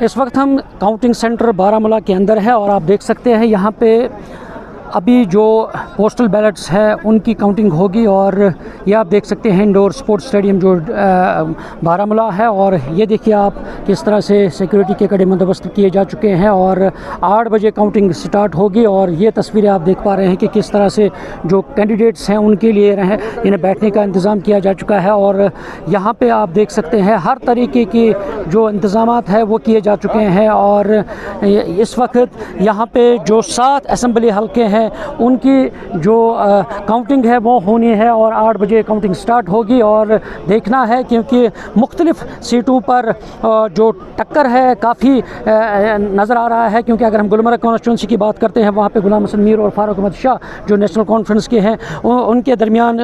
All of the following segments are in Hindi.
इस वक्त हम काउंटिंग सेंटर बारामूला के अंदर है और आप देख सकते हैं यहाँ पे अभी जो पोस्टल बैलेट्स है उनकी काउंटिंग होगी। और ये आप देख सकते हैं इंडोर स्पोर्ट्स स्टेडियम जो बारामूला है। और ये देखिए आप किस तरह से सिक्योरिटी के कड़े बंदोबस्त किए जा चुके हैं और 8 बजे काउंटिंग स्टार्ट होगी। और ये तस्वीरें आप देख पा रहे हैं कि किस तरह से जो कैंडिडेट्स हैं उनके लिए इन्हें बैठने का इंतज़ाम किया जा चुका है। और यहाँ पे आप देख सकते हैं हर तरीके की जो इंतज़ामात है वो किए जा चुके हैं। और इस वक्त यहाँ पे जो 7 असम्बली हल्के हैं उनकी जो काउंटिंग है वो होनी है और 8 बजे काउंटिंग स्टार्ट होगी। और देखना है क्योंकि मुख्तलिफ़ सीटों पर जो टक्कर है काफ़ी नज़र आ रहा है। क्योंकि अगर हम गुलमर्ग कॉन्स्टिट्यूंसी की बात करते हैं वहाँ पे गुलाम हसन मीर और फारूक अहमद शाह जो नेशनल कॉन्फ्रेंस के हैं उनके दरमियान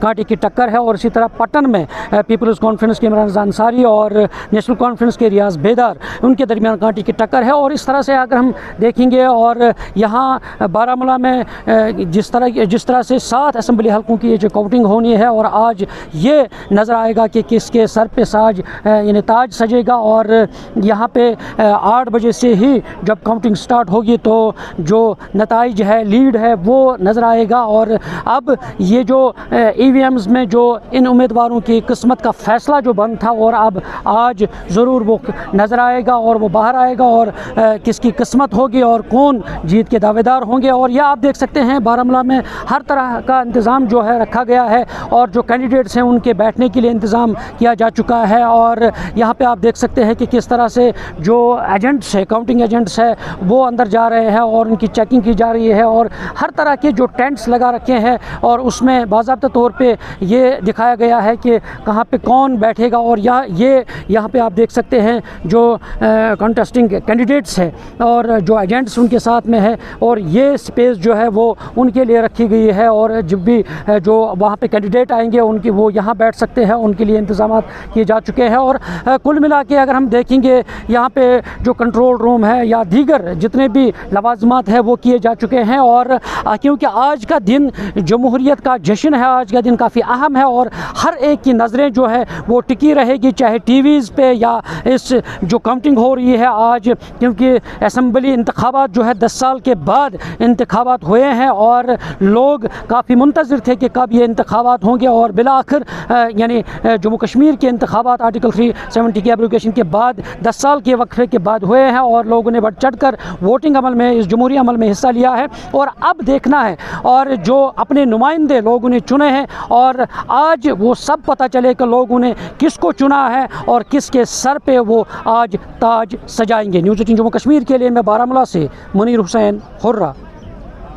कांटे की टक्कर है। और इसी तरह पटन में पीपल्स कॉन्फ्रेंस के इमरान अंसारी और नेशनल कॉन्फ्रेंस के रियाज बेदार उनके दरमियान कांटे की टक्कर है। और इस तरह से अगर हम देखेंगे और यहाँ बारामूला में जिस तरह से 7 असम्बली हल्कों की जो काउंटिंग होनी है और आज ये नज़र आएगा कि किसके सर पे ताज सजेगा। और यहाँ पे 8 बजे से ही जब काउंटिंग स्टार्ट होगी तो जो नताइज है लीड है वो नज़र आएगा। और अब ये जो EVMs में जो इन उम्मीदवारों की किस्मत का फ़ैसला जो बंद था और अब आज ज़रूर वो नज़र आएगा और वो बाहर आएगा और किसकी किस्मत होगी और कौन जीत के दावेदार होंगे। और यह आप देख सकते हैं बारामूला में हर तरह का इंतज़ाम जो है रखा गया है और जो कैंडिडेट्स हैं उनके बैठने के लिए इंतज़ाम किया जा चुका है। और यहाँ पे आप देख सकते हैं कि किस तरह से जो एजेंट्स है काउंटिंग एजेंट्स है वो अंदर जा रहे हैं और उनकी चेकिंग की जा रही है। और हर तरह के जो टेंट्स लगा रखे हैं और उसमें बाज़ाब्ता तौर पे ये दिखाया गया है कि कहाँ पे कौन बैठेगा। और यहाँ पे आप देख सकते हैं जो कंटेस्टिंग कैंडिडेट्स हैं और जो एजेंट्स उनके साथ में है और ये स्पेस जो है वो उनके लिए रखी गई है। और जब भी जो वहाँ पे कैंडिडेट आएंगे उनकी वो यहाँ बैठ सकते हैं, उनके लिए इंतज़ाम किए जा चुके हैं। और कुल मिला के अगर हम देखेंगे यहाँ पे जो कंट्रोल रूम है या दीगर जितने भी लवाजमात है वो किए जा चुके हैं। और क्योंकि आज का दिन जमहूरियत का जश्न है, आज का दिन काफ़ी अहम है और हर एक की नज़रें जो है वो टिकी रहेगी चाहे टीवीज़ पे या इस जो काउंटिंग हो रही है आज। क्योंकि असम्बली इंतखाबात जो है 10 साल के बाद इंतखाबात हुए हैं और लोग काफ़ी मुंतज़िर थे कि कब ये इंतखाबात होंगे। और बिला आखिर यानी जम्मू कश्मीर के इंतखाबात आर्टिकल 370 की एप्लीकेशन के बाद 10 साल के वक्फे के बाद हुए हैं और लोगों ने बढ़ चढ़ कर वोटिंग अमल में इस जमहूरी अमल में हिस्सा लिया है। और अब देखना है और जो अपने नुमाइंदे लोगों ने चुने हैं और आज वो सब पता चले कि लोगों ने किसको चुना है और किसके सर पे वो आज ताज सजाएंगे। न्यूज़ 18 जम्मू कश्मीर के लिए मैं बारामूला से मुनीर हुसैन हुर्रा।